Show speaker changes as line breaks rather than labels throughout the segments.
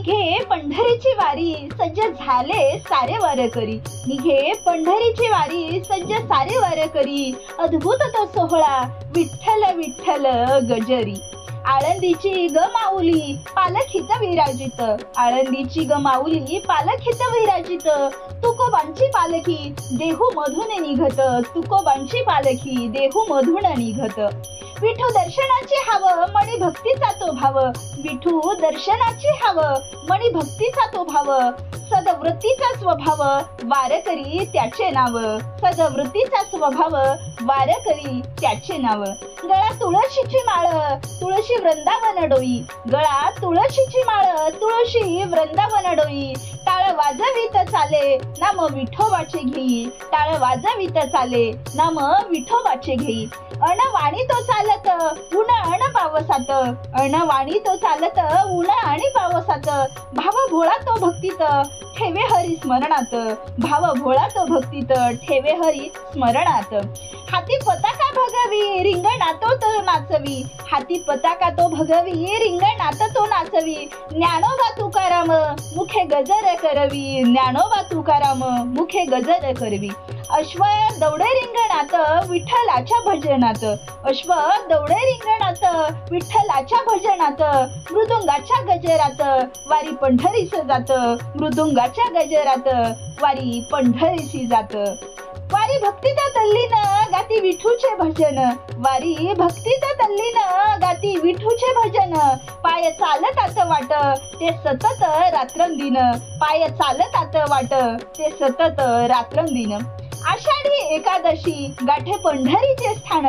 निघे पंढरीची वारी सज्ज झाले सारे वारकरी। निघे पंढरीची वारी सज्ज सारे वारकरी। अद्भुत तो सोहळा विठ्ठल विठ्ठल गजरी। आळंदीची ग माऊली पालखीत विराजित। आळंदीची ग माऊली पालखीत विराजित। तुकोबांची पालखी देहू मधून निघत। तुकोबांची पालखी देहू मधून निघत। विठू दर्शनाची हाव मणी भक्तीचा तो भाव। विठू दर्शनाची हाव मणी भक्तीचा तो भाव। सदवृत्तीचा स्वभाव वारकरी त्याचे नाव। सदवृत्तीचा स्वभाव वारकरी त्याचे नाव। गळा तुळशीची माळ तुळशी वृंदावन डोई। गळा तुळशीची माळ तुळशी वृंदावन डोई। टाळ वाजवीत चाले नाम विठोबाचे घेई। टाळ वाजवीत चाले नाम विठोबाचे घेई। अणवाणी तो चालत उन अण पावसात। अणवाणी तो चालत उन आणि पावसात। भाव भोळा तो भक्तीत ठेवे हरी स्मरणात। भाव भोळा तो भक्तीत ठेवे हरी स्मरणात। हाती पताका भगवी रिंगणात तो नाचवी। हाती पताका तो भगवी रिंगणात तो नाचवी। ज्ञानोबा तुकाराम मुखे गजर करवी। ज्ञानोबा तुकाराम मुखे गजर करवी। अश्व दौडे रिंगणात विठ्ठलाच्या भजनात। अश्व दौडे रिंगणात विठ्ठलाच्या भजनात। मृदुंगाच्या गजरात वारी पंढरीस जात। मृदुंगाच्या गजरात वारी पंढरीसी जात। वारी भक्तीत तल्लीन गाती विठूचे भजन। वारी भक्तीत तल्लीन गाती विठूचे भजन। पाय चालतात वाट ते सतत रात्रंदिन। पाय चालतात वाट ते सतत रात्रंदिन। आषाढी एकादशी गाठे पंढरीचे स्थान।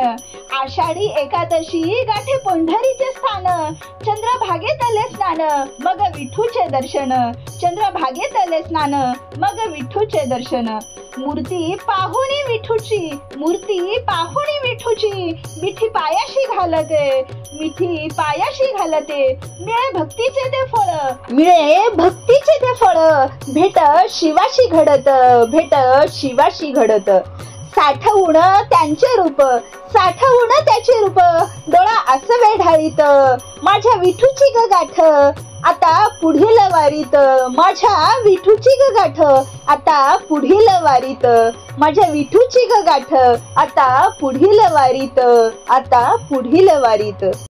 आषाढी एकादशी गाठे पंढरीचे स्थान। चंद्रभागेतले स्नान मग विठूचे दर्शन। चंद्रभागेतले स्नान मग विठूचे दर्शन। मूर्ती पाहुणी विठूची मूर्ती पाहुणी विठूची। मिठी पायाशी घालते मिठी पायाशी घालते। मिळे भक्तीचे ते फळ मिळे भक्तीचे ते फळ। भेट शिवाशी घडत भेट शिवाशी घडत। साठवून त्यांचे रूप साठवून त्याचे रूप। डोळा आसवे ढाळीत माझ्या विठूची ग गाठ आता पुढील वारीत। माझ्या विठूची ग गाठ आता पुढील वारीत। माझ्या विठूची ग गाठ आता पुढील वारीत आता पुढील वारीत।